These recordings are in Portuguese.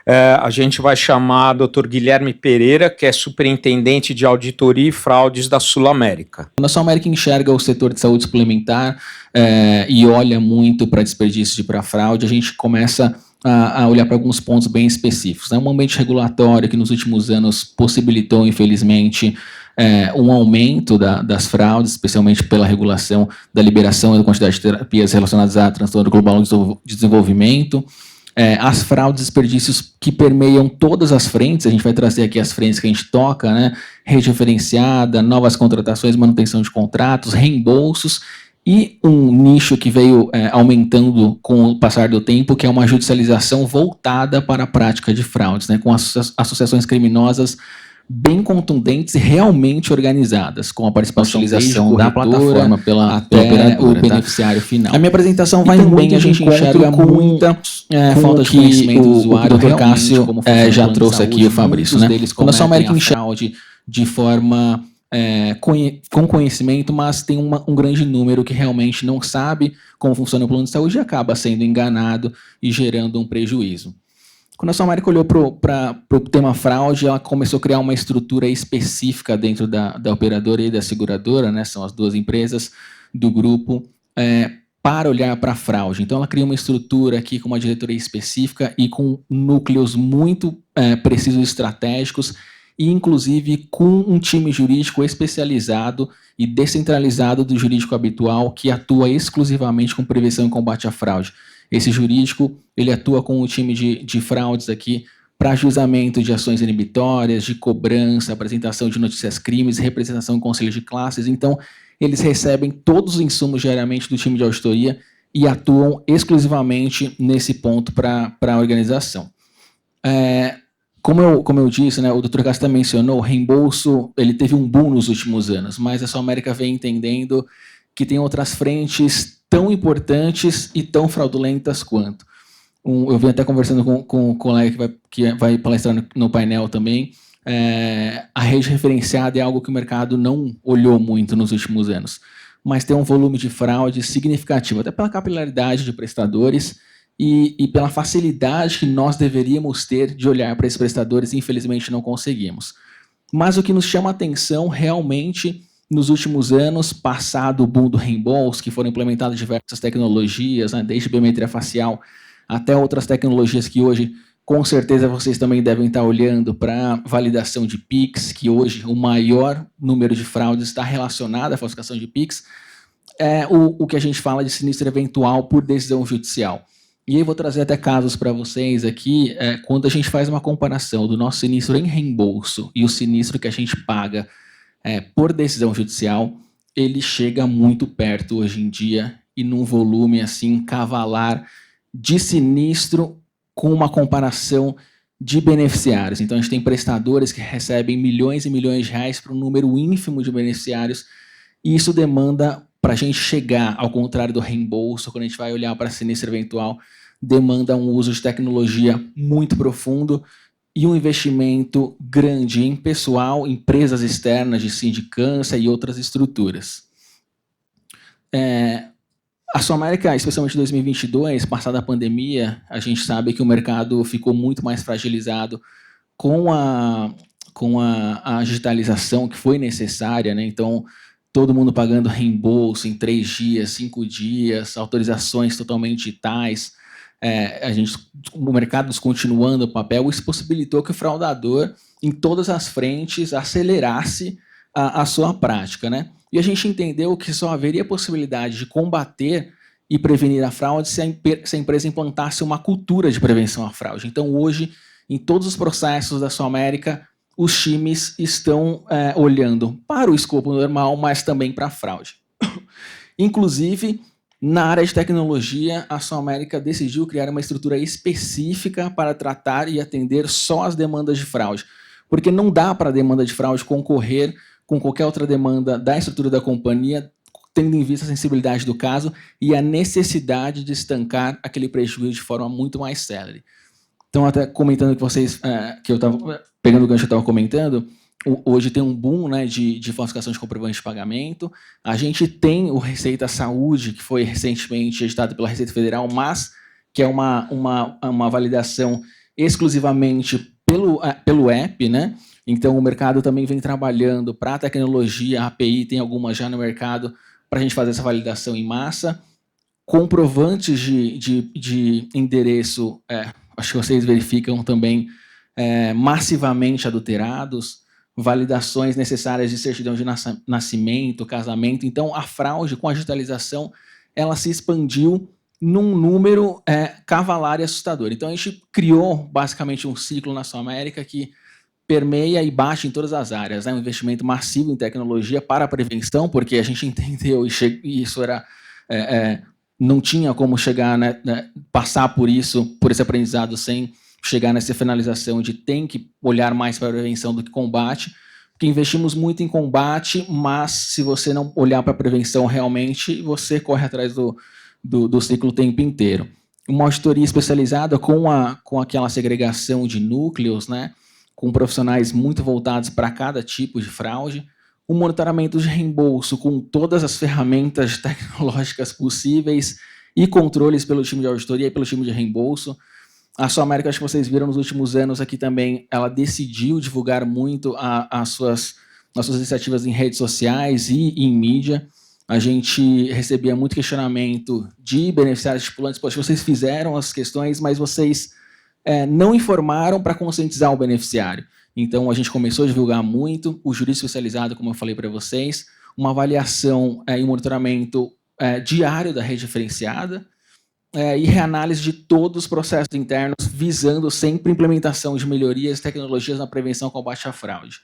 A gente vai chamar Dr. Guilherme Pereira, que é superintendente de auditoria e fraudes da Sul América. Quando a Sul América enxerga o setor de saúde suplementar e olha muito para desperdício e para fraude, a gente começa a olhar para alguns pontos bem específicos. É um ambiente regulatório que nos últimos anos possibilitou, infelizmente, um aumento das fraudes, especialmente pela regulação da liberação e da quantidade de terapias relacionadas a transtorno global de desenvolvimento. As fraudes e desperdícios que permeiam todas as frentes, a gente vai trazer aqui as frentes que a gente toca, né? Rede referenciada, novas contratações, manutenção de contratos, reembolsos, e um nicho que veio aumentando com o passar do tempo, que é uma judicialização voltada para a prática de fraudes, né? Com associações criminosas bem contundentes e realmente organizadas, com a participação da plataforma até o beneficiário final. A minha apresentação vai muito, a gente enxerga muita falta de conhecimento do usuário. O Dr. Cássio já trouxe aqui o Fabrício, né? Quando a Sul América enxerga de forma com conhecimento, mas tem um grande número que realmente não sabe como funciona o plano de saúde e acaba sendo enganado e gerando um prejuízo. Quando a Sul América olhou para o tema fraude, ela começou a criar uma estrutura específica dentro da operadora e da seguradora, né? São as duas empresas do grupo, para olhar para a fraude. Então, ela cria uma estrutura aqui com uma diretoria específica e com núcleos muito precisos e estratégicos, e inclusive com um time jurídico especializado e descentralizado do jurídico habitual, que atua exclusivamente com prevenção e combate à fraude. Esse jurídico, ele atua com o time de fraudes aqui para ajuizamento de ações inibitórias, de cobrança, apresentação de notícias crimes, representação em conselho de classes. Então, eles recebem todos os insumos diariamente do time de auditoria e atuam exclusivamente nesse ponto para a organização. Como eu disse, né, o Dr. Casta mencionou, o reembolso ele teve um boom nos últimos anos, mas a Sul América vem entendendo que tem outras frentes tão importantes e tão fraudulentas quanto. Eu venho até conversando com um colega que vai palestrar no painel também. A rede referenciada é algo que o mercado não olhou muito nos últimos anos, mas tem um volume de fraude significativo, até pela capilaridade de prestadores e pela facilidade que nós deveríamos ter de olhar para esses prestadores e infelizmente não conseguimos. Mas o que nos chama a atenção realmente nos últimos anos, passado o boom do reembolso, que foram implementadas diversas tecnologias, né, desde biometria facial até outras tecnologias que hoje, com certeza, vocês também devem estar olhando para validação de PIX, que hoje o maior número de fraudes está relacionado à falsificação de PIX, o que a gente fala de sinistro eventual por decisão judicial. E eu vou trazer até casos para vocês aqui, quando a gente faz uma comparação do nosso sinistro em reembolso e o sinistro que a gente paga por decisão judicial, ele chega muito perto hoje em dia e num volume assim cavalar de sinistro com uma comparação de beneficiários. Então, a gente tem prestadores que recebem milhões e milhões de reais para um número ínfimo de beneficiários, e isso demanda, para a gente chegar ao contrário do reembolso, quando a gente vai olhar para sinistro eventual, demanda um uso de tecnologia muito profundo e um investimento grande em pessoal, empresas externas de sindicância e outras estruturas. A Sul América, especialmente em 2022, passada a pandemia, a gente sabe que o mercado ficou muito mais fragilizado com a digitalização que foi necessária, né? Então, todo mundo pagando reembolso em 3 dias, 5 dias, autorizações totalmente digitais, o mercado descontinuando o papel, isso possibilitou que o fraudador, em todas as frentes, acelerasse a sua prática, né? E a gente entendeu que só haveria possibilidade de combater e prevenir a fraude se a empresa implantasse uma cultura de prevenção à fraude. Então, hoje, em todos os processos da Sul América, os times estão olhando para o escopo normal, mas também para a fraude. Inclusive, na área de tecnologia, a Sul América decidiu criar uma estrutura específica para tratar e atender só as demandas de fraude, porque não dá para a demanda de fraude concorrer com qualquer outra demanda da estrutura da companhia, tendo em vista a sensibilidade do caso e a necessidade de estancar aquele prejuízo de forma muito mais célere. Então, até comentando que vocês, que eu estava pegando o gancho que eu estava comentando, hoje tem um boom, né, de falsificação de comprovante de pagamento. A gente tem o Receita Saúde, que foi recentemente editado pela Receita Federal, mas que é uma validação exclusivamente pelo app, né? Então, o mercado também vem trabalhando para a tecnologia, a API tem algumas já no mercado para a gente fazer essa validação em massa. Comprovantes de endereço, acho que vocês verificam também, massivamente adulterados, validações necessárias de certidão de nascimento, casamento. Então, a fraude, com a digitalização, ela se expandiu num número cavalar e assustador. Então, a gente criou, basicamente, um ciclo na Sul-América que permeia e bate em todas as áreas, né? Um investimento massivo em tecnologia para a prevenção, porque a gente entendeu e isso era não tinha como chegar, passar por esse aprendizado sem chegar nessa finalização de tem que olhar mais para a prevenção do que combate, porque investimos muito em combate, mas se você não olhar para a prevenção realmente, você corre atrás do ciclo o tempo inteiro. Uma auditoria especializada com aquela segregação de núcleos, né? Com profissionais muito voltados para cada tipo de fraude, um monitoramento de reembolso com todas as ferramentas tecnológicas possíveis e controles pelo time de auditoria e pelo time de reembolso. A Sul-América, acho que vocês viram nos últimos anos aqui também, ela decidiu divulgar muito as suas iniciativas em redes sociais e em mídia. A gente recebia muito questionamento de beneficiários estipulantes, poxa, vocês fizeram as questões, mas vocês não informaram para conscientizar o beneficiário. Então, a gente começou a divulgar muito, o jurídico especializado, como eu falei para vocês, uma avaliação e monitoramento diário da rede referenciada e reanálise de todos os processos internos, visando sempre implementação de melhorias e tecnologias na prevenção e combate à fraude.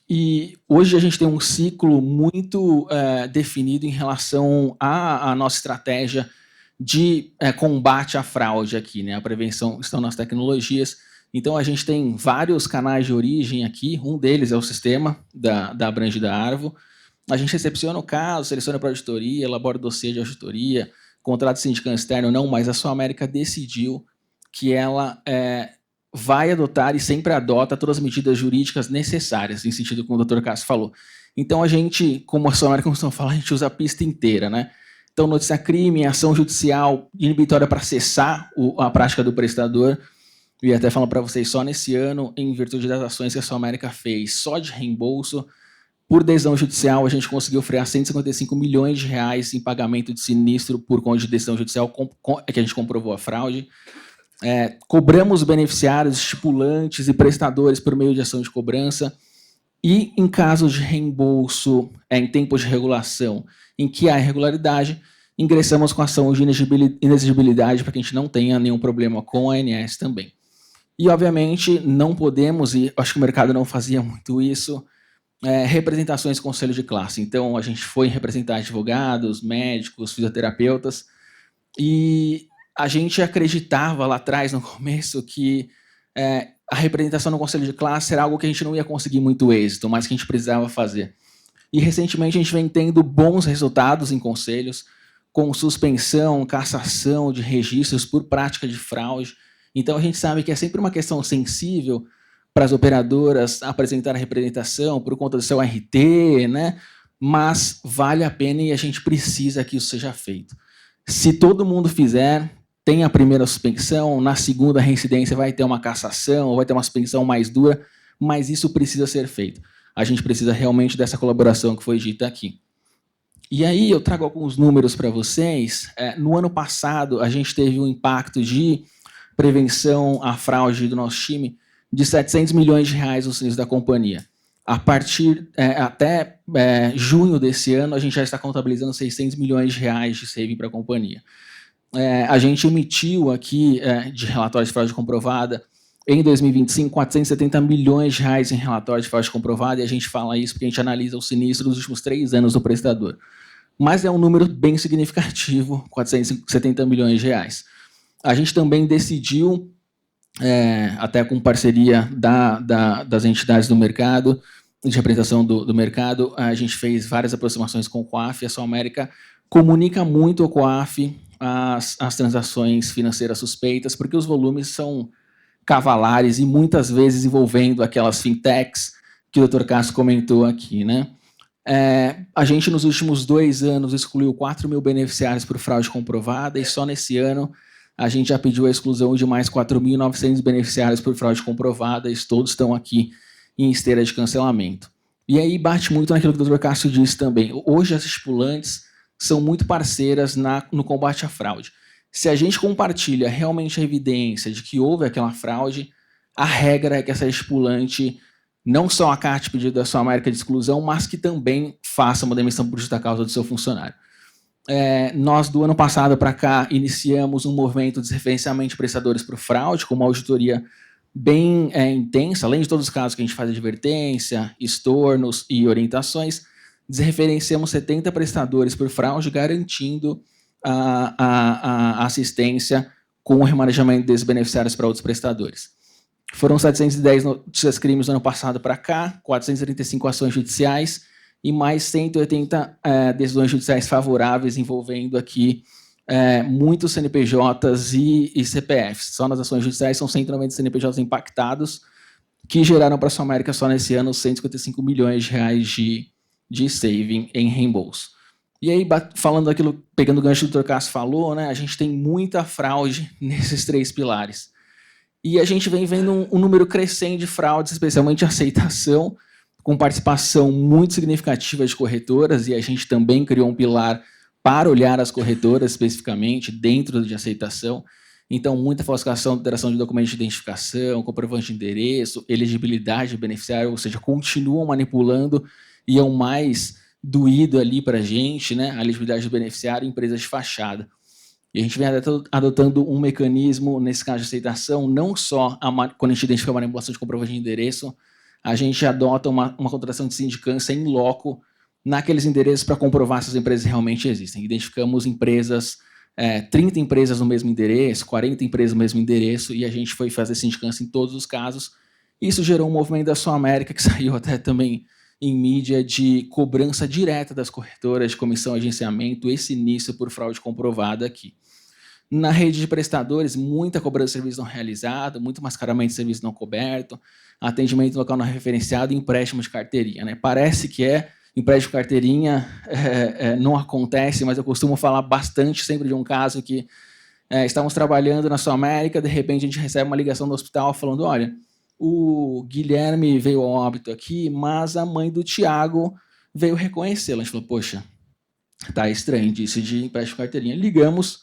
E hoje a gente tem um ciclo muito definido em relação à nossa estratégia de combate à fraude aqui, né? A prevenção estão nas tecnologias. Então, a gente tem vários canais de origem aqui. Um deles é o sistema da Abrange da Arvo. A gente recepciona o caso, seleciona para auditoria, elabora o dossiê de auditoria, contrato sindicante externo não, mas a Sul-América decidiu que ela vai adotar e sempre adota todas as medidas jurídicas necessárias, em sentido como o Dr. Cássio falou. Então, a gente, como a Sul-América costuma falar, a gente usa a pista inteira, né? Então, notícia crime, ação judicial inibitória para cessar a prática do prestador. Eu ia até falar para vocês, só nesse ano, em virtude das ações que a Sul-América fez, só de reembolso, por decisão judicial, a gente conseguiu frear 155 milhões de reais em pagamento de sinistro por conta de decisão judicial, que a gente comprovou a fraude. Cobramos beneficiários, estipulantes e prestadores por meio de ação de cobrança. E em casos de reembolso, em tempos de regulação, em que há irregularidade, ingressamos com ação de inexigibilidade para que a gente não tenha nenhum problema com a ANS também. E, obviamente, não podemos, e acho que o mercado não fazia muito isso, representações com conselho de classe. Então, a gente foi representar advogados, médicos, fisioterapeutas, e a gente acreditava lá atrás, no começo, que a representação no conselho de classe era algo que a gente não ia conseguir muito êxito, mas que a gente precisava fazer. E, recentemente, a gente vem tendo bons resultados em conselhos, com suspensão, cassação de registros por prática de fraude. Então, a gente sabe que é sempre uma questão sensível para as operadoras apresentar a representação por conta do seu RT, né? Mas vale a pena e a gente precisa que isso seja feito. Se todo mundo fizer, tem a primeira suspensão, na segunda reincidência vai ter uma cassação, ou vai ter uma suspensão mais dura, mas isso precisa ser feito. A gente precisa realmente dessa colaboração que foi dita aqui. E aí eu trago alguns números para vocês. No ano passado, a gente teve um impacto de prevenção à fraude do nosso time de 700 milhões de reais no serviço da companhia. A partir, até junho desse ano, a gente já está contabilizando 600 milhões de reais de saving para a companhia. A gente emitiu aqui, de relatório de fraude comprovada, em 2025, 470 milhões de reais em relatório de fraude comprovada, e a gente fala isso porque a gente analisa o sinistro dos últimos 3 anos do prestador. Mas é um número bem significativo, 470 milhões de reais. A gente também decidiu, até com parceria das entidades do mercado, de representação do mercado, a gente fez várias aproximações com o COAF, e a Sul-América comunica muito ao COAF as transações financeiras suspeitas, porque os volumes são cavalares e muitas vezes envolvendo aquelas fintechs que o Dr. Cássio comentou aqui, né? A gente, nos últimos 2 anos, excluiu 4 mil beneficiários por fraude comprovada, e só nesse ano a gente já pediu a exclusão de mais 4.900 beneficiários por fraude comprovada, e todos estão aqui em esteira de cancelamento. E aí bate muito naquilo que o Dr. Cássio disse também. Hoje as estipulantes são muito parceiras no combate à fraude. Se a gente compartilha realmente a evidência de que houve aquela fraude, a regra é que essa estipulante não só acate o pedido da sua América de exclusão, mas que também faça uma demissão por justa causa do seu funcionário. Nós, do ano passado para cá, iniciamos um movimento de desreferenciamento de prestadores por fraude, com uma auditoria bem intensa, além de todos os casos que a gente faz advertência, estornos e orientações, desreferenciamos 70 prestadores por fraude, garantindo a assistência com o remanejamento desses beneficiários para outros prestadores. Foram 710 notícias crimes no ano passado para cá, 435 ações judiciais e mais 180 decisões judiciais favoráveis envolvendo aqui muitos CNPJs e CPFs. Só nas ações judiciais são 190 CNPJs impactados, que geraram para a Sua América só nesse ano 155 milhões de reais de saving em reembolso. E aí, falando daquilo, pegando o gancho que o Dr. Cássio falou, né, a gente tem muita fraude nesses 3 pilares. E a gente vem vendo um número crescente de fraudes, especialmente aceitação, com participação muito significativa de corretoras, e a gente também criou um pilar para olhar as corretoras especificamente dentro de aceitação. Então, muita falsificação, alteração de documentos de identificação, comprovante de endereço, elegibilidade de beneficiário, ou seja, continuam manipulando e é o mais doído ali para a gente, né, a elegibilidade do beneficiário em empresas de fachada. E a gente vem adotando um mecanismo, nesse caso de aceitação, não só quando a gente identifica a manipulação de comprovante de endereço, a gente adota uma contratação de sindicância em loco naqueles endereços para comprovar se as empresas realmente existem. Identificamos empresas, 30 empresas no mesmo endereço, 40 empresas no mesmo endereço, e a gente foi fazer sindicância em todos os casos. Isso gerou um movimento da Sua América, que saiu até também em mídia, de cobrança direta das corretoras de comissão de agenciamento e sinistro por fraude comprovada aqui. Na rede de prestadores, muita cobrança de serviço não realizado, muito mascaramento de serviço não coberto, atendimento local não referenciado e empréstimo de carteirinha. Né? Parece que empréstimo de carteirinha não acontece, mas eu costumo falar bastante sempre de um caso que estávamos trabalhando na Sua América, de repente a gente recebe uma ligação do hospital falando, olha, o Guilherme veio ao óbito aqui, mas a mãe do Tiago veio reconhecê-lo. A gente falou, poxa, tá estranho, disse de empréstimo de carteirinha. Ligamos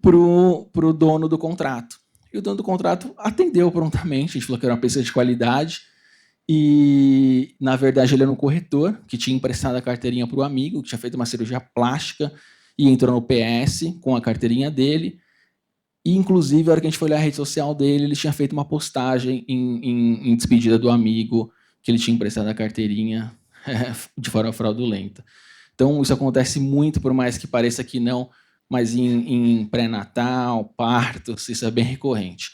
pro dono do contrato. E o dono do contrato atendeu prontamente, a gente falou que era uma pessoa de qualidade, e, na verdade, ele era um corretor que tinha emprestado a carteirinha para o amigo, que tinha feito uma cirurgia plástica e entrou no PS com a carteirinha dele. E, inclusive, a hora que a gente foi olhar a rede social dele, ele tinha feito uma postagem em despedida do amigo, que ele tinha emprestado a carteirinha de forma fraudulenta. Então, isso acontece muito, por mais que pareça que não, mas em pré-natal, partos, isso é bem recorrente.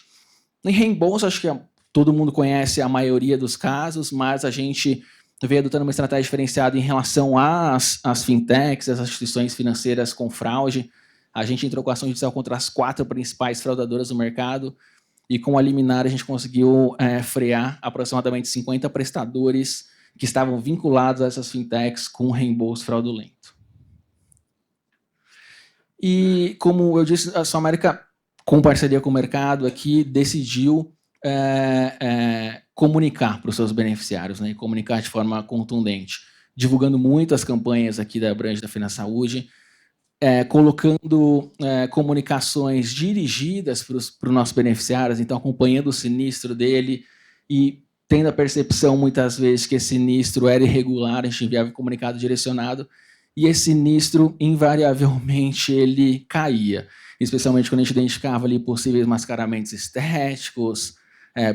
Em reembolso, acho que todo mundo conhece a maioria dos casos, mas a gente veio adotando uma estratégia diferenciada em relação às fintechs, as instituições financeiras com fraude. A gente entrou com ação judicial contra as 4 principais fraudadoras do mercado e com a liminar a gente conseguiu frear aproximadamente 50 prestadores que estavam vinculados a essas fintechs com reembolso fraudulento. E, como eu disse, a Sua América, com parceria com o mercado aqui, decidiu comunicar para os seus beneficiários, né, e comunicar de forma contundente, divulgando muito as campanhas aqui da Abrange da FinaSaúde, colocando comunicações dirigidas para os nossos beneficiários, então acompanhando o sinistro dele e tendo a percepção, muitas vezes, que esse sinistro era irregular, a gente enviava um comunicado direcionado, e esse sinistro, invariavelmente, ele caía, especialmente quando a gente identificava ali possíveis mascaramentos estéticos,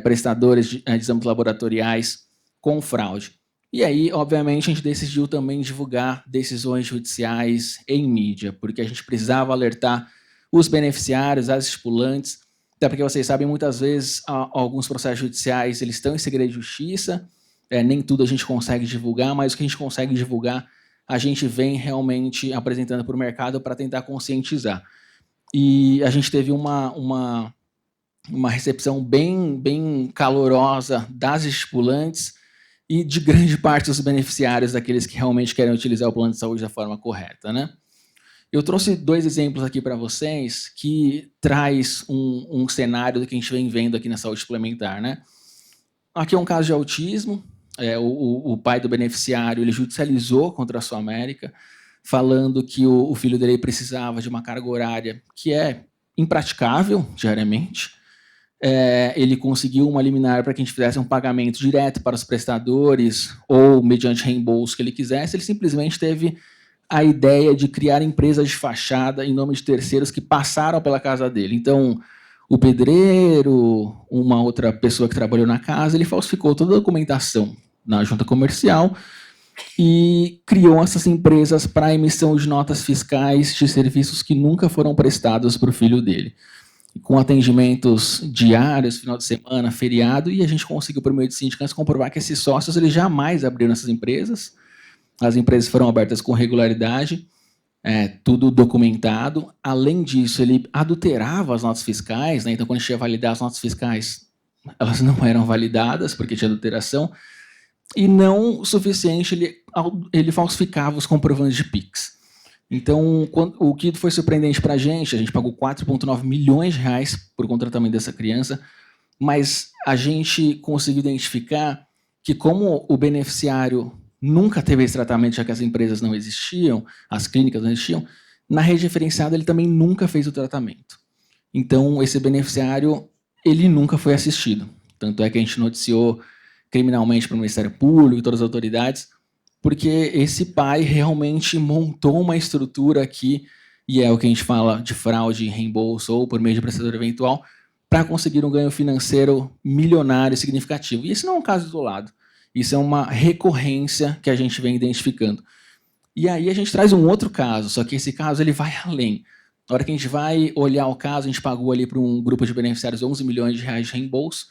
prestadores de exames laboratoriais com fraude. E aí, obviamente, a gente decidiu também divulgar decisões judiciais em mídia, porque a gente precisava alertar os beneficiários, as estipulantes, até porque vocês sabem, muitas vezes, alguns processos judiciais eles estão em segredo de justiça, nem tudo a gente consegue divulgar, mas o que a gente consegue divulgar, a gente vem realmente apresentando para o mercado para tentar conscientizar. E a gente teve uma recepção bem calorosa das estipulantes, e de grande parte dos beneficiários, daqueles que realmente querem utilizar o plano de saúde da forma correta, né? Eu trouxe 2 exemplos aqui para vocês que traz um cenário do que a gente vem vendo aqui na saúde suplementar, né? Aqui é um caso de autismo. O pai do beneficiário ele judicializou contra a Sul América, falando que o filho dele precisava de uma carga horária que é impraticável diariamente. Ele conseguiu uma liminar para que a gente fizesse um pagamento direto para os prestadores ou mediante reembolso que ele quisesse. Ele simplesmente teve a ideia de criar empresas de fachada em nome de terceiros que passaram pela casa dele. Então, o pedreiro, uma outra pessoa que trabalhou na casa, ele falsificou toda a documentação na junta comercial e criou essas empresas para emissão de notas fiscais de serviços que nunca foram prestados para o filho dele. Com atendimentos diários, final de semana, feriado, e a gente conseguiu, por meio de sindicância, comprovar que esses sócios eles jamais abriram essas empresas. As empresas foram abertas com regularidade, tudo documentado. Além disso, ele adulterava as notas fiscais, né? Então, quando a gente ia validar as notas fiscais, elas não eram validadas, porque tinha adulteração. E não o suficiente, ele falsificava os comprovantes de PIX. Então, o que foi surpreendente para a gente pagou 4,9 milhões de reais por contratamento dessa criança, mas a gente conseguiu identificar que, como o beneficiário nunca teve esse tratamento, já que as empresas não existiam, as clínicas não existiam, na rede referenciada ele também nunca fez o tratamento. Então, esse beneficiário, ele nunca foi assistido. Tanto é que a gente noticiou criminalmente para o Ministério Público e todas as autoridades, porque esse pai realmente montou uma estrutura aqui, e é o que a gente fala de fraude, reembolso ou por meio de prestador eventual, para conseguir um ganho financeiro milionário significativo. E esse não é um caso isolado. Isso é uma recorrência que a gente vem identificando. E aí a gente traz um outro caso, só que esse caso ele vai além. Na hora que a gente vai olhar o caso, a gente pagou ali para um grupo de beneficiários 11 milhões de reais de reembolso,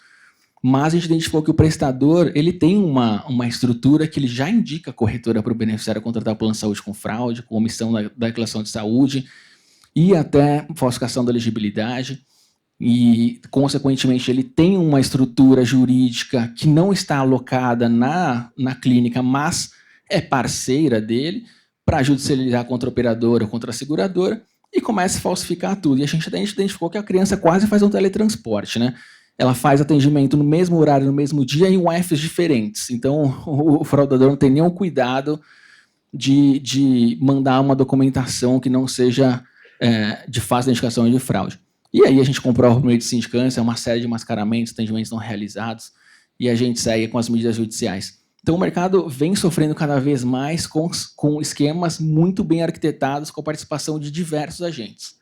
mas a gente identificou que o prestador ele tem uma estrutura que ele já indica a corretora para o beneficiário contratar o plano de saúde com fraude, com omissão da declaração de saúde e até falsificação da elegibilidade. E, consequentemente, ele tem uma estrutura jurídica que não está alocada na clínica, mas é parceira dele para judicializar contra a operadora ou contra a seguradora e começa a falsificar tudo. E a gente identificou que a criança quase faz um teletransporte, né? Ela faz atendimento no mesmo horário, no mesmo dia, em UFs diferentes. Então, o fraudador não tem nenhum cuidado de mandar uma documentação que não seja de fácil identificação de fraude. E aí a gente comprova por meio de sindicância uma série de mascaramentos, atendimentos não realizados, e a gente segue com as medidas judiciais. Então, o mercado vem sofrendo cada vez mais com esquemas muito bem arquitetados, com a participação de diversos agentes.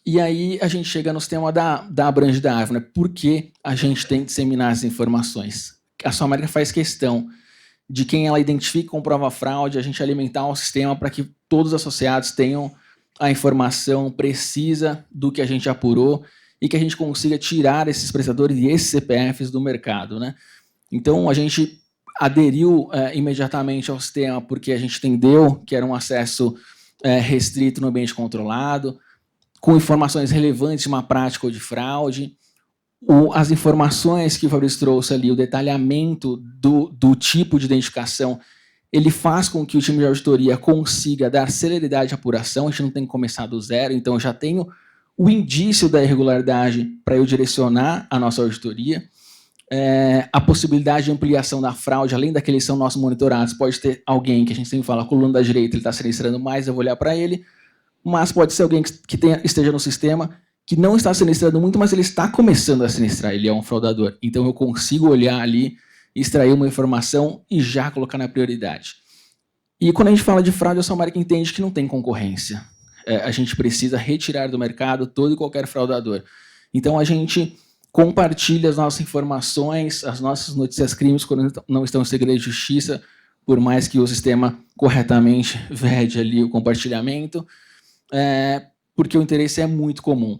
E aí a gente chega no sistema da abrange da árvore, né? Por que a gente tem que disseminar as informações? A Sul América faz questão de quem ela identifica e comprova a fraude, a gente alimentar o sistema para que todos os associados tenham a informação precisa do que a gente apurou e que a gente consiga tirar esses prestadores e esses CPFs do mercado, né? Então, a gente aderiu imediatamente ao sistema porque a gente entendeu que era um acesso restrito no ambiente controlado, com informações relevantes de uma prática ou de fraude. As informações que o Fabrício trouxe ali, o detalhamento do tipo de identificação, ele faz com que o time de auditoria consiga dar celeridade à apuração. A gente não tem que começar do zero, então eu já tenho o indício da irregularidade para eu direcionar a nossa auditoria. A possibilidade de ampliação da fraude, além daqueles que são nossos monitorados, pode ter alguém que a gente sempre fala, a coluna da direita, ele está sinistrando mais, eu vou olhar para ele, mas pode ser alguém que esteja no sistema, que não está sinistrando muito, mas ele está começando a sinistrar, ele é um fraudador. Então eu consigo olhar ali, extrair uma informação e já colocar na prioridade. E quando a gente fala de fraude, a Sul América entende que não tem concorrência. A gente precisa retirar do mercado todo e qualquer fraudador. Então a gente compartilha as nossas informações, as nossas notícias crimes quando não estão em segredo de justiça, por mais que o sistema corretamente vede ali o compartilhamento, porque o interesse é muito comum.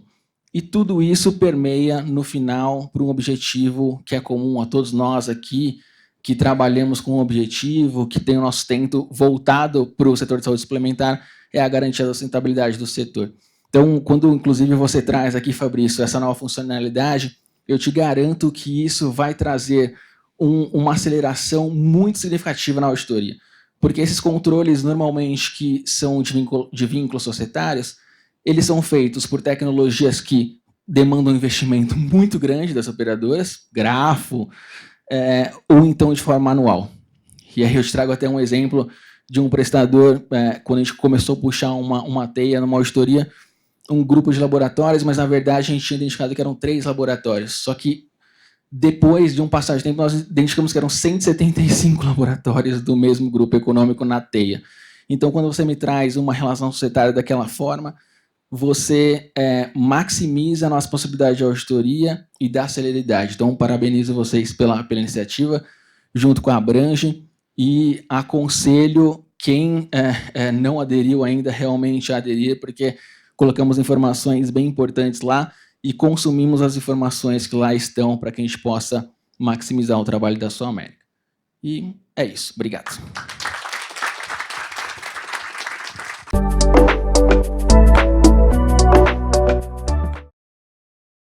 E tudo isso permeia, no final, para um objetivo que é comum a todos nós aqui, que trabalhamos com um objetivo, que tem o nosso sustento voltado para o setor de saúde suplementar, é a garantia da sustentabilidade do setor. Então, quando, inclusive, você traz aqui, Fabrício, essa nova funcionalidade, eu te garanto que isso vai trazer uma aceleração muito significativa na auditoria. Porque esses controles, normalmente, que são de vínculos societários, eles são feitos por tecnologias que demandam um investimento muito grande das operadoras, grafo, ou então de forma manual. E aí eu te trago até um exemplo de um prestador, quando a gente começou a puxar uma teia numa auditoria, um grupo de laboratórios, mas na verdade a gente tinha identificado que eram 3 laboratórios. Só que depois de um passar de tempo, nós identificamos que eram 175 laboratórios do mesmo grupo econômico na teia. Então, quando você me traz uma relação societária daquela forma, você maximiza a nossa possibilidade de auditoria e dá celeridade. Então, parabenizo vocês pela iniciativa, junto com a Abrange, e aconselho quem não aderiu ainda realmente a aderir, porque colocamos informações bem importantes lá e consumimos as informações que lá estão para que a gente possa maximizar o trabalho da Sul América. E é isso. Obrigado.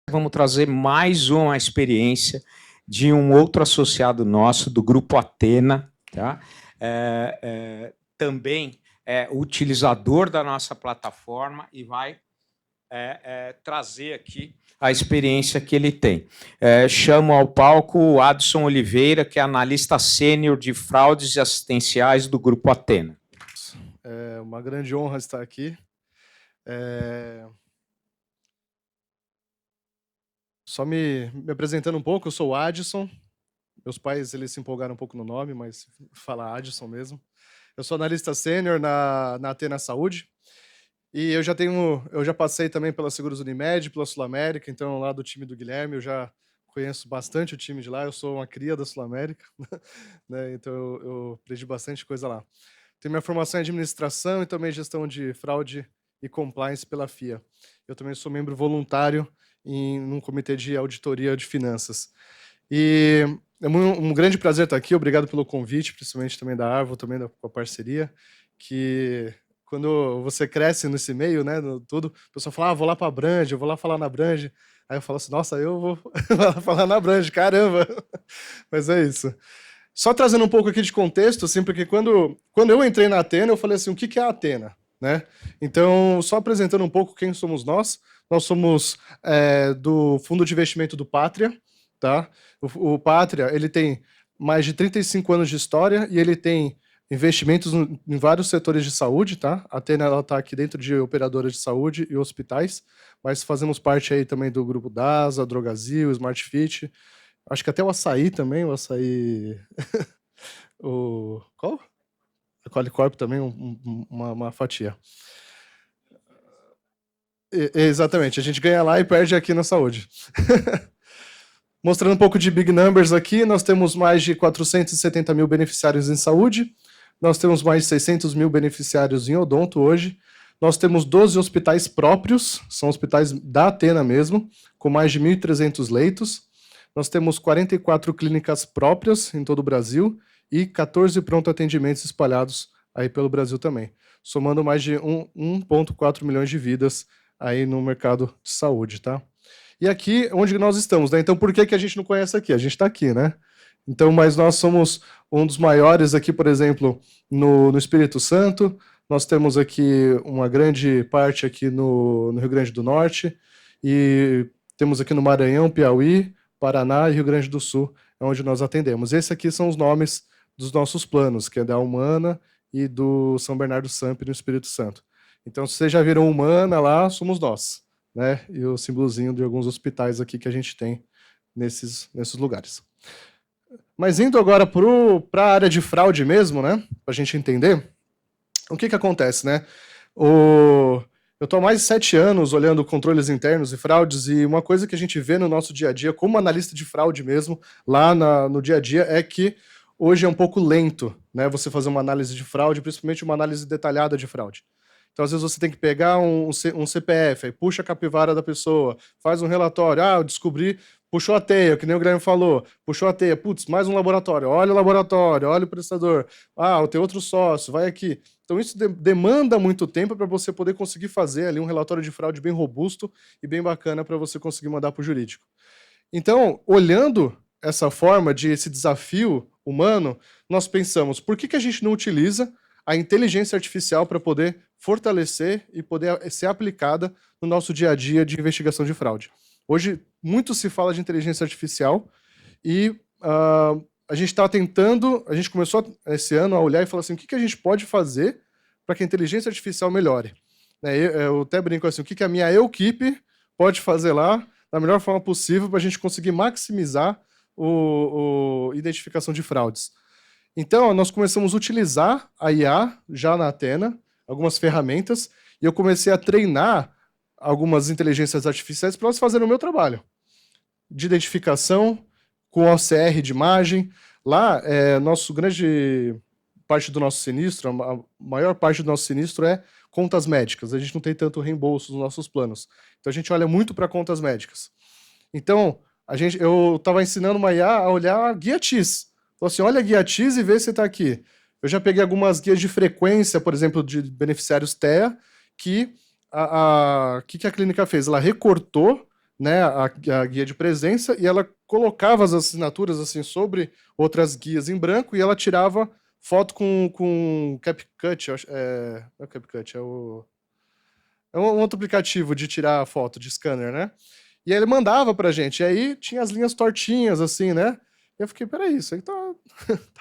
Vamos trazer mais uma experiência de um outro associado nosso, do Grupo Athena, tá? Também é utilizador da nossa plataforma e vai trazer aqui a experiência que ele tem. Chamo ao palco o Adson Oliveira, que é analista sênior de fraudes assistenciais do Grupo Athena. É uma grande honra estar aqui. Só me apresentando um pouco, eu sou o Adson. Meus pais eles se empolgaram um pouco no nome, mas fala Adson mesmo. Eu sou analista sênior na Athena Saúde. E eu já passei também pela Seguros Unimed, pela Sul América, então lá do time do Guilherme, eu já conheço bastante o time de lá, eu sou uma cria da Sul América, né? Então eu aprendi bastante coisa lá. Tenho minha formação em administração e também gestão de fraude e compliance pela FIA. Eu também sou membro voluntário num comitê de auditoria de finanças. E é um grande prazer estar aqui, obrigado pelo convite, principalmente também da Arvo, também com a parceria, que quando você cresce nesse meio, né, tudo, o pessoal fala, vou lá para a Abrange, eu vou lá falar na Abrange. Aí eu falo assim, nossa, eu vou lá falar na Abrange, caramba. Mas é isso. Só trazendo um pouco aqui de contexto, assim, porque quando eu entrei na Athena, eu falei assim, o que é a Athena? Né? Então, só apresentando um pouco quem somos nós somos do Fundo de Investimento do Pátria, tá? O Pátria, ele tem mais de 35 anos de história e ele tem investimentos em vários setores de saúde, tá? A Athena está aqui dentro de operadoras de saúde e hospitais, mas fazemos parte aí também do grupo DASA, Drogazil, Smart Fit, acho que até o Açaí também, o Açaí... Qual? A Qualicorp também, uma fatia. Exatamente, a gente ganha lá e perde aqui na saúde. Mostrando um pouco de big numbers aqui, nós temos mais de 470 mil beneficiários em saúde, nós temos mais de 600 mil beneficiários em odonto hoje, nós temos 12 hospitais próprios, são hospitais da Athena mesmo, com mais de 1.300 leitos, nós temos 44 clínicas próprias em todo o Brasil e 14 pronto-atendimentos espalhados aí pelo Brasil também, somando mais de 1,4 milhões de vidas aí no mercado de saúde, tá? E aqui, onde nós estamos, né? Então, por que a gente não conhece aqui? A gente está aqui, né? Então, mas nós somos um dos maiores aqui, por exemplo, no Espírito Santo, nós temos aqui uma grande parte aqui no Rio Grande do Norte, e temos aqui no Maranhão, Piauí, Paraná e Rio Grande do Sul, é onde nós atendemos. Esses aqui são os nomes dos nossos planos, que é da Humana e do São Bernardo Samp no Espírito Santo. Então, se vocês já viram Humana lá, somos nós, né? E o símbolozinho de alguns hospitais aqui que a gente tem nesses lugares. Mas indo agora para a área de fraude mesmo, né? Para a gente entender, o que acontece, né? Eu estou há mais de 7 anos olhando controles internos e fraudes, e uma coisa que a gente vê no nosso dia a dia, como analista de fraude mesmo, lá no dia a dia, é que hoje é um pouco lento, né? Você fazer uma análise de fraude, principalmente uma análise detalhada de fraude. Então, às vezes, você tem que pegar um CPF, aí puxa a capivara da pessoa, faz um relatório, eu descobri, puxou a teia, que nem o Guilherme falou, puxou a teia, putz, mais um laboratório, olha o laboratório, olha o prestador, tem outro sócio, vai aqui. Então, isso demanda muito tempo para você poder conseguir fazer ali um relatório de fraude bem robusto e bem bacana para você conseguir mandar para o jurídico. Então, olhando essa forma esse desafio, humano, nós pensamos, por que a gente não utiliza a inteligência artificial para poder fortalecer e poder ser aplicada no nosso dia a dia de investigação de fraude? Hoje, muito se fala de inteligência artificial e a gente está tentando, a gente começou esse ano a olhar e falar assim, o que a gente pode fazer para que a inteligência artificial melhore? Eu até brinco assim, o que a minha equipe pode fazer lá da melhor forma possível para a gente conseguir maximizar a identificação de fraudes. Então, nós começamos a utilizar a IA já na Athena, algumas ferramentas, e eu comecei a treinar algumas inteligências artificiais para elas fazerem o meu trabalho de identificação, com OCR de imagem. Lá, grande parte do nosso sinistro, a maior parte do nosso sinistro é contas médicas. A gente não tem tanto reembolso nos nossos planos. Então, a gente olha muito para contas médicas. Então, eu estava ensinando uma IA a olhar a guia TIS. Falou assim, olha a guia TIS e vê se está aqui. Eu já peguei algumas guias de frequência, por exemplo, de beneficiários TEA, que a clínica fez? Ela recortou, né, a guia de presença e ela colocava as assinaturas assim sobre outras guias em branco e ela tirava foto com CapCut. Não é CapCut, é um outro aplicativo de tirar foto, de scanner, né? E aí ele mandava pra gente, e aí tinha as linhas tortinhas, assim, né? E eu fiquei, peraí, isso aí tá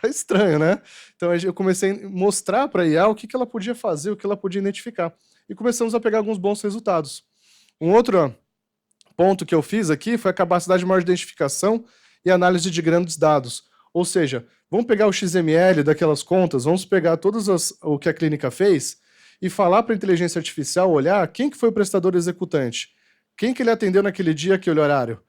estranho, né? Então eu comecei a mostrar pra IA o que ela podia fazer, o que ela podia identificar. E começamos a pegar alguns bons resultados. Um outro ponto que eu fiz aqui foi a capacidade maior de identificação e análise de grandes dados. Ou seja, vamos pegar o XML daquelas contas, vamos pegar o que a clínica fez e falar para a inteligência artificial olhar quem que foi o prestador executante, quem que ele atendeu naquele dia, aquele horário.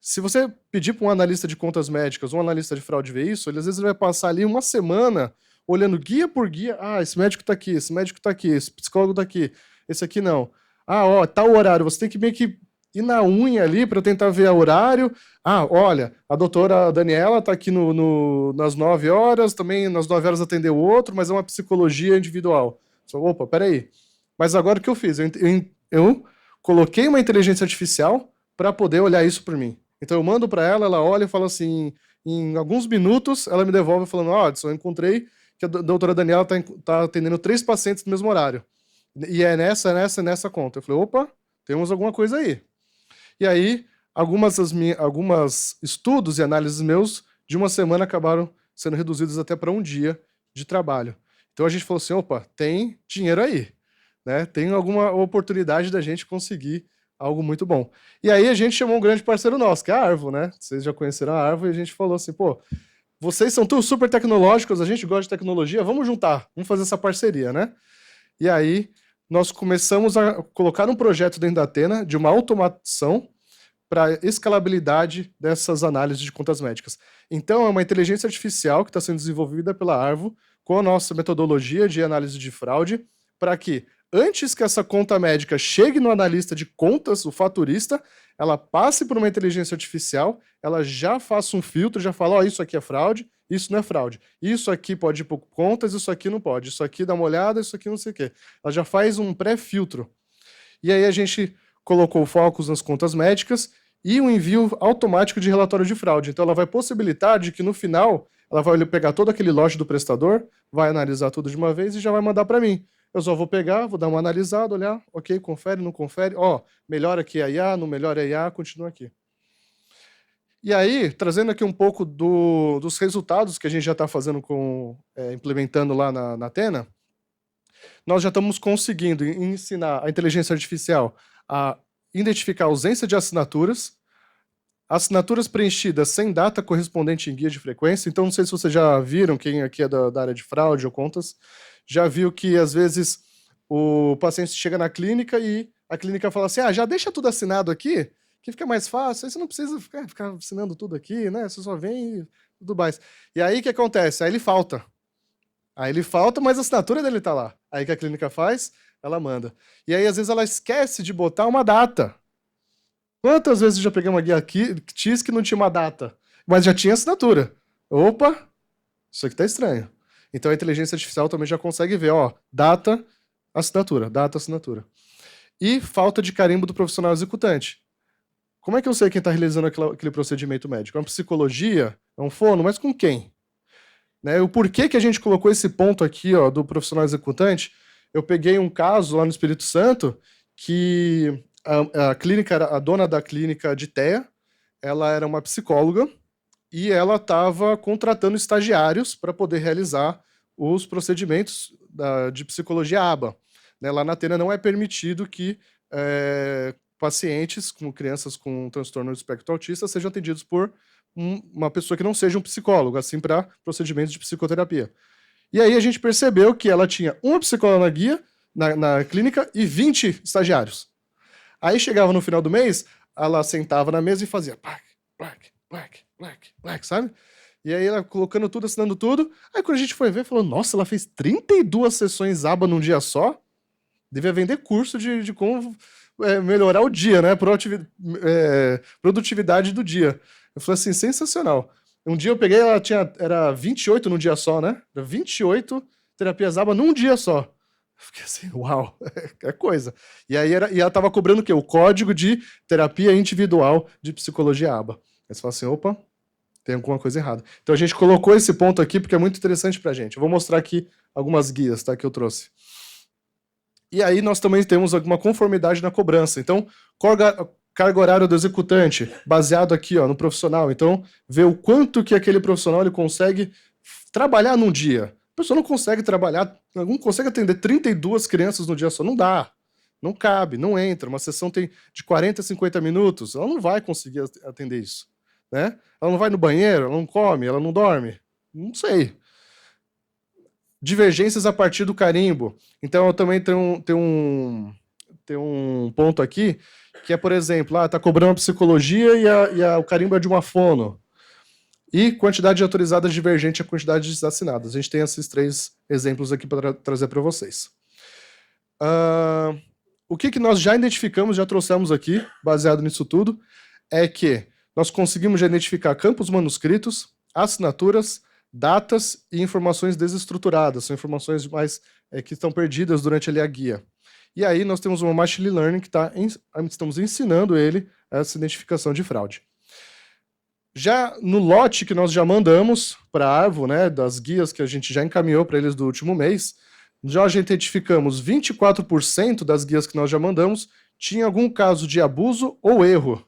Se você pedir para um analista de contas médicas ou um analista de fraude ver isso, ele às vezes vai passar ali uma semana olhando guia por guia. Ah, esse médico está aqui, esse médico está aqui, esse psicólogo está aqui, esse aqui não. Ah, ó, tal horário, você tem que meio que ir na unha ali para tentar ver o horário. Ah, olha, a doutora Daniela está aqui nas 9 horas, também nas 9 horas atendeu o outro, mas é uma psicologia individual. Opa, peraí. Mas agora o que eu fiz? Eu coloquei uma inteligência artificial para poder olhar isso por mim. Então eu mando para ela olha e fala assim, em alguns minutos ela me devolve falando, Adson, eu encontrei que a doutora Daniela está atendendo 3 pacientes no mesmo horário. E é nessa conta. Eu falei, opa, temos alguma coisa aí. E aí, algumas estudos e análises meus de uma semana acabaram sendo reduzidos até para um dia de trabalho. Então a gente falou assim, opa, tem dinheiro aí, né? Tem alguma oportunidade da gente conseguir algo muito bom. E aí a gente chamou um grande parceiro nosso, que é a Arvo, né? Vocês já conheceram a Arvo e a gente falou assim, pô, vocês são todos super tecnológicos, a gente gosta de tecnologia, vamos juntar, vamos fazer essa parceria, né? E aí nós começamos a colocar um projeto dentro da Athena de uma automação para escalabilidade dessas análises de contas médicas. Então, é uma inteligência artificial que está sendo desenvolvida pela Arvo com a nossa metodologia de análise de fraude, para que, antes que essa conta médica chegue no analista de contas, o faturista, ela passe por uma inteligência artificial, ela já faça um filtro, já fala, isso aqui é fraude, isso não é fraude. Isso aqui pode ir por contas, isso aqui não pode. Isso aqui dá uma olhada, isso aqui não sei o quê. Ela já faz um pré-filtro. E aí a gente colocou o foco nas contas médicas e um envio automático de relatório de fraude. Então ela vai possibilitar de que no final ela vai pegar todo aquele lote do prestador, vai analisar tudo de uma vez e já vai mandar para mim. Eu só vou pegar, vou dar uma analisada, olhar, ok, confere, não confere, melhora aqui a IA, não melhora a IA, continua aqui. E aí, trazendo aqui um pouco dos resultados que a gente já está fazendo implementando lá na Athena, nós já estamos conseguindo ensinar a inteligência artificial a identificar a ausência de assinaturas preenchidas sem data correspondente em guia de frequência. Então, não sei se vocês já viram, quem aqui é da área de fraude ou contas, já viu que, às vezes, o paciente chega na clínica e a clínica fala assim, já deixa tudo assinado aqui, que fica mais fácil, aí você não precisa ficar assinando tudo aqui, né? Você só vem e tudo mais. E aí, o que acontece? Aí ele falta, mas a assinatura dele tá lá. Aí o que a clínica faz? Ela manda. E aí, às vezes, ela esquece de botar uma data. Quantas vezes eu já peguei uma guia TIS que não tinha uma data, mas já tinha assinatura? Opa, isso aqui tá estranho. Então a inteligência artificial também já consegue ver, data, assinatura, data, assinatura. E falta de carimbo do profissional executante. Como é que eu sei quem está realizando aquele procedimento médico? É uma psicologia? É um fono? Mas com quem? Né? O porquê que a gente colocou esse ponto aqui, ó, do profissional executante, eu peguei um caso lá no Espírito Santo que a clínica, a dona da clínica de TEA, ela era uma psicóloga e ela estava contratando estagiários para poder realizar os procedimentos de psicologia ABA. Né? Lá na Atena não é permitido que pacientes, como crianças com transtorno do espectro autista, sejam atendidos por uma pessoa que não seja um psicólogo, assim para procedimentos de psicoterapia. E aí a gente percebeu que ela tinha uma psicóloga na guia, na clínica, e 20 estagiários. Aí chegava no final do mês, ela sentava na mesa e fazia plaque, sabe? E aí ela colocando tudo, assinando tudo. Aí quando a gente foi ver, falou, nossa, ela fez 32 sessões ABA num dia só. Devia vender curso de como melhorar o dia, né? Produtividade do dia. Eu falei assim, sensacional. Um dia eu peguei, era 28 num dia só, né? Era 28 terapias ABA num dia só. Eu fiquei assim, uau, é coisa. E aí ela tava cobrando o quê? O código de terapia individual de psicologia ABA. Aí você fala assim, opa, tem alguma coisa errada. Então a gente colocou esse ponto aqui porque é muito interessante pra gente. Eu vou mostrar aqui algumas guias, tá, que eu trouxe. E aí nós também temos alguma conformidade na cobrança. Então, carga horária do executante, baseado aqui, ó, no profissional. Então, ver o quanto que aquele profissional ele consegue trabalhar num dia. A pessoa não consegue trabalhar, não consegue atender 32 crianças no dia só. Não dá. Não cabe, não entra. Uma sessão tem de 40 a 50 minutos. Ela não vai conseguir atender isso. Né? Ela não vai no banheiro, ela não come, ela não dorme. Não sei. Divergências a partir do carimbo. Então, eu também tenho um ponto aqui, que é, por exemplo, tá cobrando a psicologia e o carimbo é de uma fono. E quantidade autorizada divergente a quantidade de assinadas. A gente tem esses 3 exemplos aqui para trazer para vocês. O que nós já identificamos, já trouxemos aqui, baseado nisso tudo, é que nós conseguimos já identificar campos manuscritos, assinaturas, datas e informações desestruturadas. São informações mais que estão perdidas durante ali a guia. E aí nós temos uma machine learning que estamos ensinando ele essa identificação de fraude. Já no lote que nós já mandamos para a Arvo, né, das guias que a gente já encaminhou para eles do último mês, já identificamos 24% das guias que nós já mandamos tinha algum caso de abuso ou erro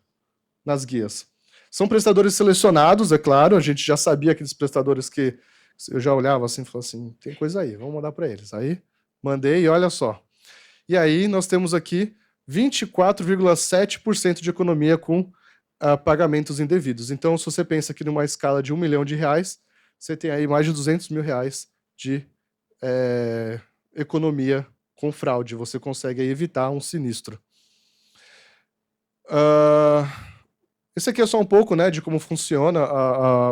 nas guias. São prestadores selecionados, é claro, a gente já sabia aqueles prestadores que eu já olhava assim e falava assim, tem coisa aí, vamos mandar para eles. Aí mandei e olha só. E aí nós temos aqui 24,7% de economia com pagamentos indevidos. Então, se você pensa que numa escala de R$1 milhão, você tem aí mais de R$200 mil de economia com fraude. Você consegue aí evitar um sinistro. Esse aqui é só um pouco, né, de como funciona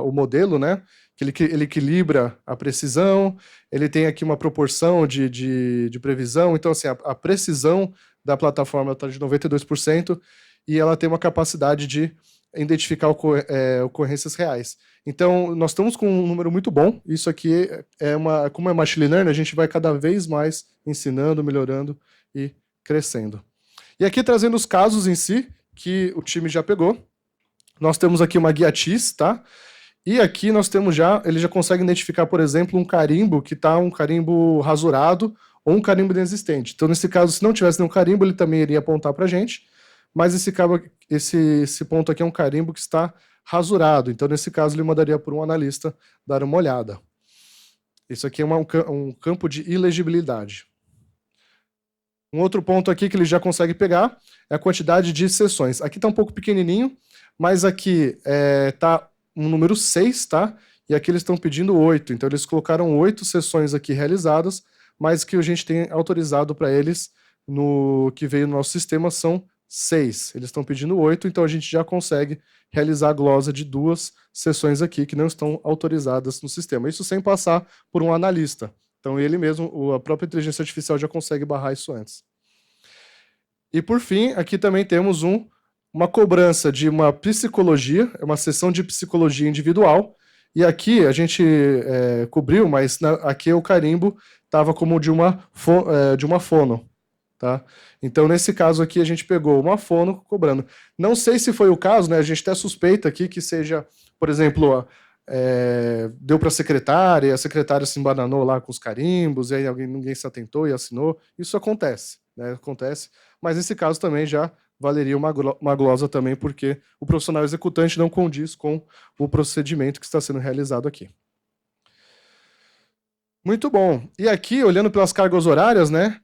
o modelo, né? Que ele equilibra a precisão, ele tem aqui uma proporção de previsão. Então, assim, a precisão da plataforma está de 92%, e ela tem uma capacidade de identificar ocorrências reais. Então, nós estamos com um número muito bom. Isso aqui como é machine learning, a gente vai cada vez mais ensinando, melhorando e crescendo. E aqui trazendo os casos em si, que o time já pegou. Nós temos aqui uma guia TIS, tá? E aqui nós temos ele já consegue identificar, por exemplo, um carimbo que está um carimbo rasurado ou um carimbo inexistente. Então, nesse caso, se não tivesse nenhum carimbo, ele também iria apontar para a gente. Mas esse ponto aqui é um carimbo que está rasurado. Então, nesse caso, ele mandaria para um analista dar uma olhada. Isso aqui é um campo de ilegibilidade. Um outro ponto aqui que ele já consegue pegar é a quantidade de sessões. Aqui está um pouco pequenininho, mas aqui está um número 6, tá? E aqui eles estão pedindo 8. Então, eles colocaram 8 sessões aqui realizadas, mas que a gente tem autorizado para eles, que veio no nosso sistema, são 6. Eles estão pedindo 8, então a gente já consegue realizar a glosa de 2 sessões aqui que não estão autorizadas no sistema. Isso sem passar por um analista. Então ele mesmo, a própria inteligência artificial já consegue barrar isso antes. E por fim, aqui também temos uma cobrança de uma psicologia, uma sessão de psicologia individual, e aqui a gente cobriu, mas aqui o carimbo estava como de uma fono. Tá? Então, nesse caso aqui, a gente pegou uma fono cobrando. Não sei se foi o caso, né? A gente até suspeita aqui que seja, por exemplo, deu para a secretária se embananou lá com os carimbos, e aí ninguém se atentou e assinou. Isso acontece, né? Acontece, mas nesse caso também já valeria uma glosa também, porque o profissional executante não condiz com o procedimento que está sendo realizado aqui. Muito bom. E aqui, olhando pelas cargas horárias, né?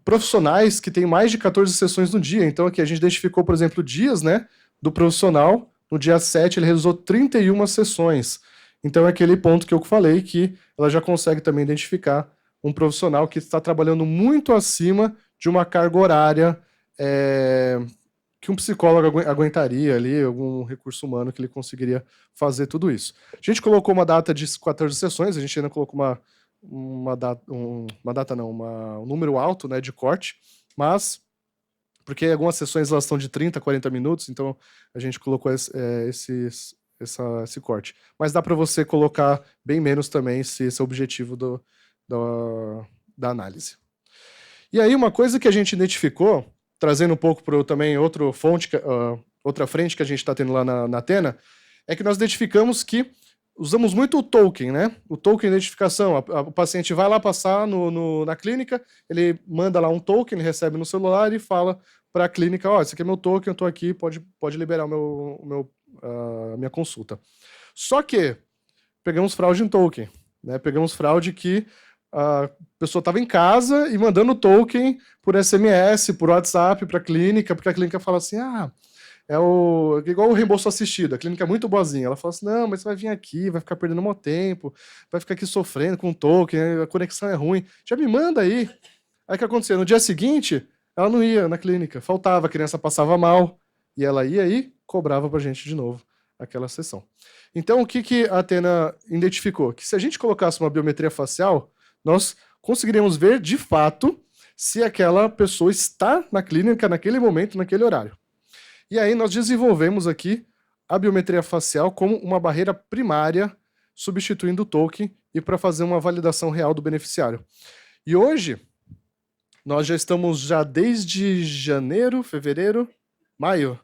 Profissionais que têm mais de 14 sessões no dia. Então aqui a gente identificou, por exemplo, dias, né, do profissional. No dia 7 ele realizou 31 sessões. Então é aquele ponto que eu falei, que ela já consegue também identificar um profissional que está trabalhando muito acima de uma carga horária que um psicólogo aguentaria ali, algum recurso humano que ele conseguiria fazer tudo isso. A gente colocou uma data de 14 sessões, a gente ainda colocou um número alto, né, de corte, mas porque algumas sessões elas estão de 30 a 40 minutos, então a gente colocou esse corte. Mas dá para você colocar bem menos também, se esse é o objetivo da análise. E aí uma coisa que a gente identificou, trazendo um pouco para também outra frente que a gente está tendo lá na Athena, é que nós identificamos que usamos muito o token, né? O token de identificação. O paciente vai lá passar na clínica, ele manda lá um token, ele recebe no celular e fala para a clínica, esse aqui é meu token, eu estou aqui, pode liberar a minha consulta. Só que pegamos fraude em token, né? Pegamos fraude que a pessoa estava em casa e mandando token por SMS, por WhatsApp para a clínica, porque a clínica fala assim, igual o reembolso assistido, a clínica é muito boazinha. Ela fala assim, não, mas você vai vir aqui, vai ficar perdendo um tempo, vai ficar aqui sofrendo com token, a conexão é ruim, já me manda aí. Aí o que aconteceu? No dia seguinte, ela não ia na clínica, faltava, a criança passava mal, e ela ia aí, cobrava pra gente de novo aquela sessão. Então, o que a Athena identificou? Que se a gente colocasse uma biometria facial, nós conseguiríamos ver, de fato, se aquela pessoa está na clínica naquele momento, naquele horário. E aí nós desenvolvemos aqui a biometria facial como uma barreira primária, substituindo o token e para fazer uma validação real do beneficiário. E hoje, nós já estamos desde maio,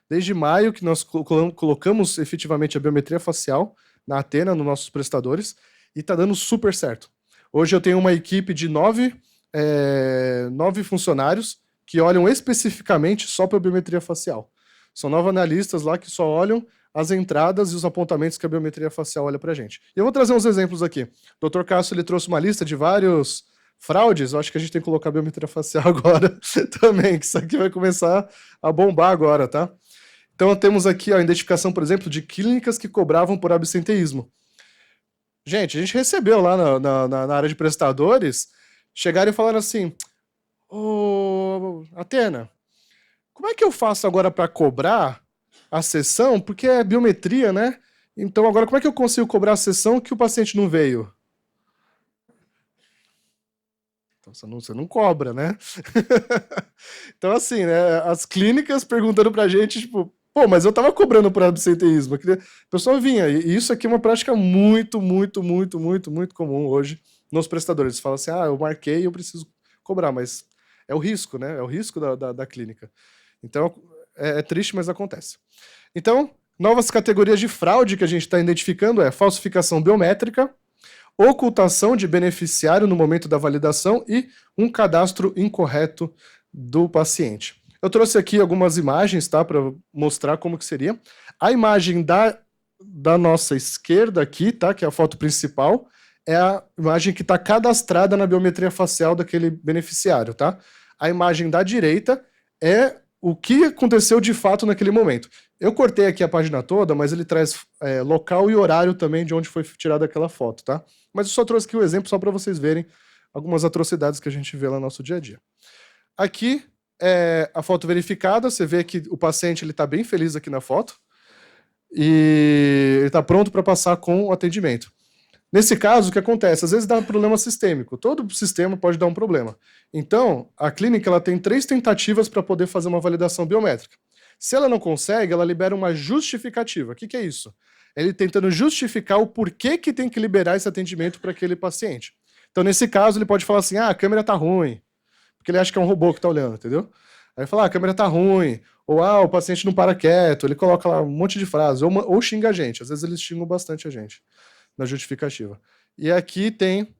desde maio que nós colocamos efetivamente a biometria facial na Athena, nos nossos prestadores, e está dando super certo. Hoje eu tenho uma equipe de 9 funcionários que olham especificamente só para a biometria facial. São 9 analistas lá que só olham as entradas e os apontamentos que a biometria facial olha para a gente. E eu vou trazer uns exemplos aqui. O Dr. Cássio ele trouxe uma lista de vários fraudes. Eu acho que a gente tem que colocar a biometria facial agora também, que isso aqui vai começar a bombar agora, tá? Então temos aqui a identificação, por exemplo, de clínicas que cobravam por absenteísmo. Gente, a gente recebeu lá na área de prestadores, chegaram e falaram assim, Athena, como é que eu faço agora para cobrar a sessão? Porque é biometria, né? Então agora como é que eu consigo cobrar a sessão que o paciente não veio? Então você não cobra, né? Então assim, né, as clínicas perguntando pra gente, tipo, mas eu tava cobrando por absenteísmo. A pessoa vinha, e isso aqui é uma prática muito, muito, muito, muito, muito comum hoje nos prestadores. Eles falam assim, eu marquei e eu preciso cobrar, mas é o risco, né? É o risco da clínica. Então, é triste, mas acontece. Então, novas categorias de fraude que a gente está identificando é falsificação biométrica, ocultação de beneficiário no momento da validação e um cadastro incorreto do paciente. Eu trouxe aqui algumas imagens, tá, para mostrar como que seria. A imagem da nossa esquerda aqui, tá, que é a foto principal, é a imagem que está cadastrada na biometria facial daquele beneficiário, tá? A imagem da direita é o que aconteceu de fato naquele momento. Eu cortei aqui a página toda, mas ele traz local e horário também de onde foi tirada aquela foto, tá? Mas eu só trouxe aqui o exemplo só para vocês verem algumas atrocidades que a gente vê lá no nosso dia a dia. Aqui é a foto verificada, você vê que o paciente está bem feliz aqui na foto e ele está pronto para passar com o atendimento. Nesse caso, o que acontece? Às vezes dá um problema sistêmico. Todo sistema pode dar um problema. Então, a clínica ela tem 3 tentativas para poder fazer uma validação biométrica. Se ela não consegue, ela libera uma justificativa. O que é isso? Ele tentando justificar o porquê que tem que liberar esse atendimento para aquele paciente. Então, nesse caso, ele pode falar assim, a câmera está ruim, porque ele acha que é um robô que está olhando, entendeu? Aí fala, a câmera tá ruim, ou o paciente não para quieto, ele coloca lá um monte de frases, ou xinga a gente. Às vezes eles xingam bastante a gente na justificativa. E aqui tem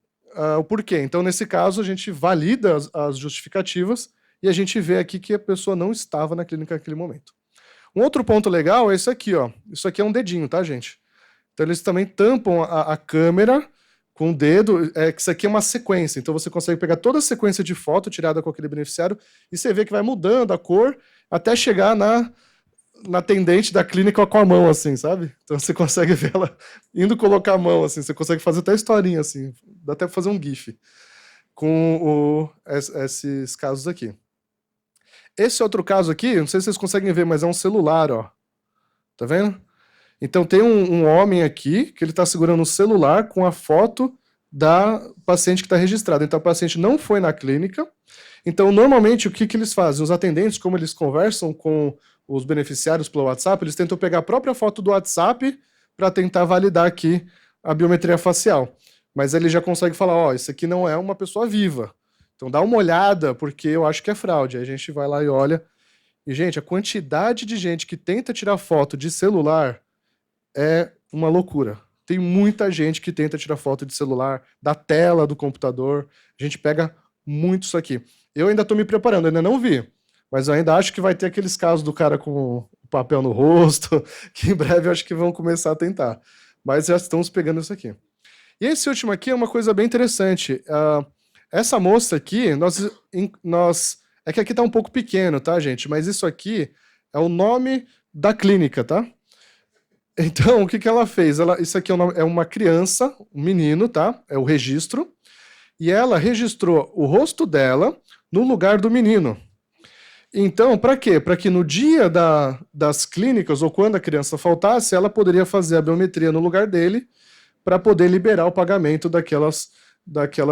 o porquê. Então, nesse caso, a gente valida as justificativas e a gente vê aqui que a pessoa não estava na clínica naquele momento. Um outro ponto legal é isso aqui, ó. Isso aqui é um dedinho, tá, gente? Então, eles também tampam a câmera com o dedo, que isso aqui é uma sequência. Então, você consegue pegar toda a sequência de foto tirada com aquele beneficiário e você vê que vai mudando a cor até chegar na atendente da clínica com a mão, assim, sabe? Então, você consegue ver ela indo colocar a mão, assim. Você consegue fazer até historinha, assim. Dá até pra fazer um GIF com esses casos aqui. Esse outro caso aqui, não sei se vocês conseguem ver, mas é um celular, ó. Tá vendo? Então tem um homem aqui que ele está segurando um celular com a foto da paciente que está registrada. Então a paciente não foi na clínica. Então normalmente o que eles fazem? Os atendentes, como eles conversam com os beneficiários pelo WhatsApp, eles tentam pegar a própria foto do WhatsApp para tentar validar aqui a biometria facial. Mas ele já consegue falar, ó, isso aqui não é uma pessoa viva. Então dá uma olhada, porque eu acho que é fraude. Aí a gente vai lá e olha. E, gente, a quantidade de gente que tenta tirar foto de celular é uma loucura. Tem muita gente que tenta tirar foto de celular, da tela do computador. A gente pega muito isso aqui. Eu ainda estou me preparando, ainda não vi. Mas eu ainda acho que vai ter aqueles casos do cara com o papel no rosto, que em breve eu acho que vão começar a tentar. Mas já estamos pegando isso aqui. E esse último aqui é uma coisa bem interessante. Essa moça aqui, é que aqui está um pouco pequeno, tá, gente? Mas isso aqui é o nome da clínica, tá? Então, o que ela fez? Isso aqui é uma criança, um menino, tá? É o registro. E ela registrou o rosto dela no lugar do menino. Então, para quê? Para que no dia das clínicas, ou quando a criança faltasse, ela poderia fazer a biometria no lugar dele para poder liberar o pagamento daquelas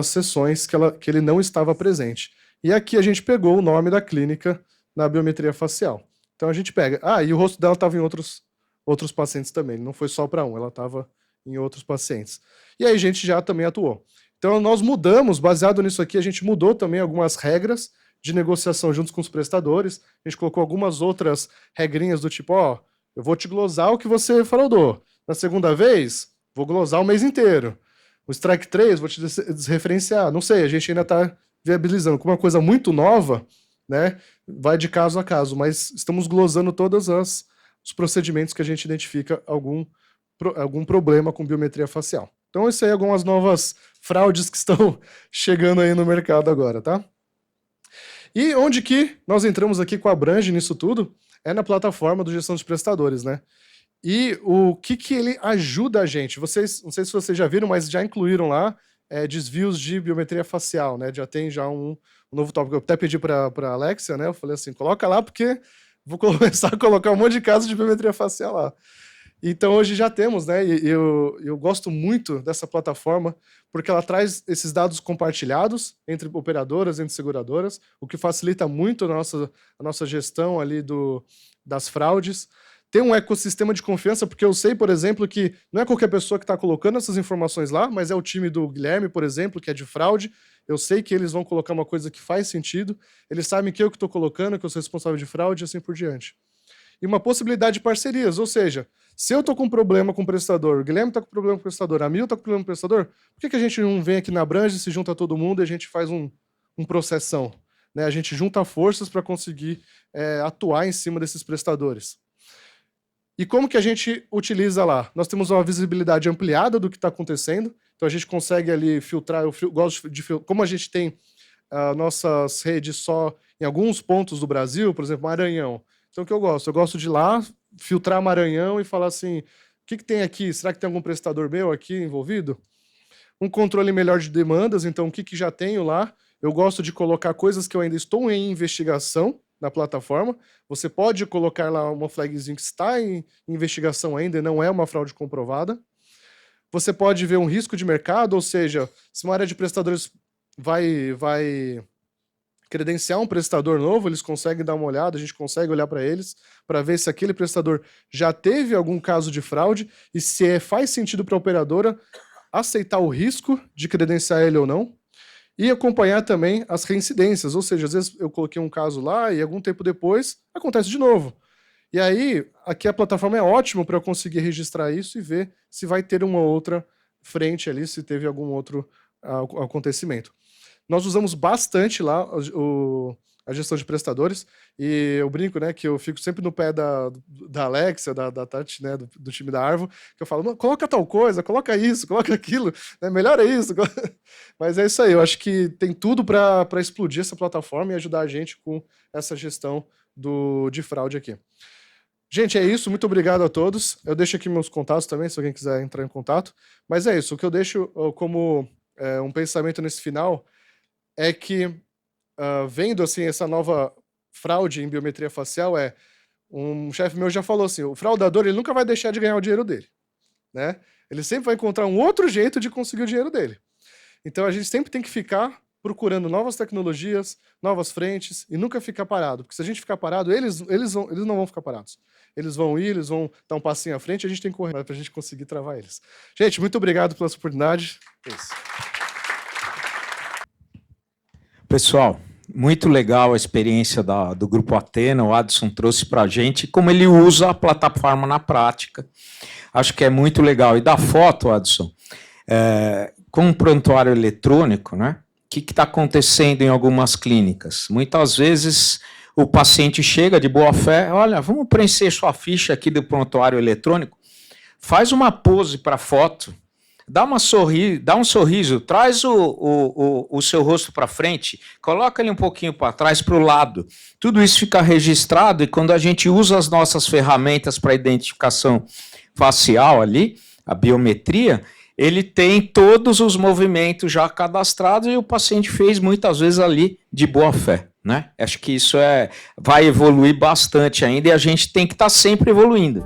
sessões que ele não estava presente. E aqui a gente pegou o nome da clínica na biometria facial. Então a gente pega... e o rosto dela estava em outros pacientes também. Não foi só para um, ela estava em outros pacientes. E aí a gente já também atuou. Então nós mudamos, baseado nisso aqui, a gente mudou também algumas regras de negociação juntos com os prestadores. A gente colocou algumas outras regrinhas do tipo, eu vou te glosar o que você fraudou. Na segunda vez, vou glosar o mês inteiro. O strike 3, vou te desreferenciar. Não sei, a gente ainda está viabilizando. Como é uma coisa muito nova, né, vai de caso a caso, mas estamos glosando todos os procedimentos que a gente identifica algum problema com biometria facial. Então, isso aí é algumas novas fraudes que estão chegando aí no mercado agora, tá? E onde que nós entramos aqui com a Abrange nisso tudo? É na plataforma do gestão de prestadores, né? E o que ele ajuda a gente? Não sei se vocês já viram, mas já incluíram lá desvios de biometria facial, né? Já tem um novo tópico. Eu até pedi para a Alexia, né? Eu falei assim, coloca lá, porque vou começar a colocar um monte de casos de biometria facial lá. Então hoje já temos, né? E eu gosto muito dessa plataforma, porque ela traz esses dados compartilhados entre operadoras, entre seguradoras, o que facilita muito a nossa gestão ali das fraudes. Tem um ecossistema de confiança, porque eu sei, por exemplo, que não é qualquer pessoa que está colocando essas informações lá, mas é o time do Guilherme, por exemplo, que é de fraude. Eu sei que eles vão colocar uma coisa que faz sentido, eles sabem que eu que estou colocando, que eu sou responsável de fraude e assim por diante. E uma possibilidade de parcerias, ou seja, se eu estou com problema com o prestador, o Guilherme está com problema com o prestador, a Mil está com problema com o prestador, por que a gente não vem aqui na Abrange, se junta todo mundo e a gente faz um processão? Né? A gente junta forças para conseguir atuar em cima desses prestadores. E como que a gente utiliza lá? Nós temos uma visibilidade ampliada do que está acontecendo, então a gente consegue ali filtrar, gosto de como a gente tem nossas redes só em alguns pontos do Brasil, por exemplo, Maranhão. Então o que eu gosto? Eu gosto de ir lá, filtrar Maranhão e falar assim, o que tem aqui? Será que tem algum prestador meu aqui envolvido? Um controle melhor de demandas, então o que já tenho lá? Eu gosto de colocar coisas que eu ainda estou em investigação na plataforma. Você pode colocar lá uma flagzinha que está em investigação ainda e não é uma fraude comprovada. Você pode ver um risco de mercado, ou seja, se uma área de prestadores vai credenciar um prestador novo, eles conseguem dar uma olhada, a gente consegue olhar para eles, para ver se aquele prestador já teve algum caso de fraude e se faz sentido para a operadora aceitar o risco de credenciar ele ou não. e acompanhar também as reincidências, ou seja, às vezes eu coloquei um caso lá e algum tempo depois acontece de novo. E aí, aqui a plataforma é ótima para eu conseguir registrar isso e ver se vai ter uma outra frente ali, se teve algum outro acontecimento. Nós usamos bastante lá a gestão de prestadores, e eu brinco, né, que eu fico sempre no pé da Alexia, da Tati, né, do time da Arvo, que eu falo, coloca tal coisa, coloca isso, coloca aquilo, né, melhora isso. Mas é isso aí, eu acho que tem tudo para explodir essa plataforma e ajudar a gente com essa gestão de fraude aqui. Gente, é isso. Muito obrigado a todos. Eu deixo aqui meus contatos também, se alguém quiser entrar em contato. Mas é isso. O que eu deixo como um pensamento nesse final é que, vendo assim essa nova fraude em biometria facial, um chefe meu já falou assim, o fraudador ele nunca vai deixar de ganhar o dinheiro dele, né? Ele sempre vai encontrar um outro jeito de conseguir o dinheiro dele. Então a gente sempre tem que ficar procurando novas tecnologias, novas frentes e nunca ficar parado, porque se a gente ficar parado, eles não vão ficar parados. Eles vão ir, eles vão dar um passinho à frente, a gente tem que correr para a gente conseguir travar eles. Gente, muito obrigado pela oportunidade. É isso. Pessoal, muito legal a experiência do Grupo Athena, o Adson trouxe para a gente, como ele usa a plataforma na prática. Acho que é muito legal. E da foto, Adson, com um prontuário eletrônico, né? O que está acontecendo em algumas clínicas? Muitas vezes o paciente chega de boa fé, olha, vamos preencher sua ficha aqui do prontuário eletrônico, faz uma pose para a foto, dá um sorriso, traz o seu rosto para frente, coloca ele um pouquinho para trás, para o lado. Tudo isso fica registrado e quando a gente usa as nossas ferramentas para identificação facial ali, a biometria, ele tem todos os movimentos já cadastrados e o paciente fez muitas vezes ali de boa fé, né? Acho que isso vai evoluir bastante ainda e a gente tem que estar sempre evoluindo.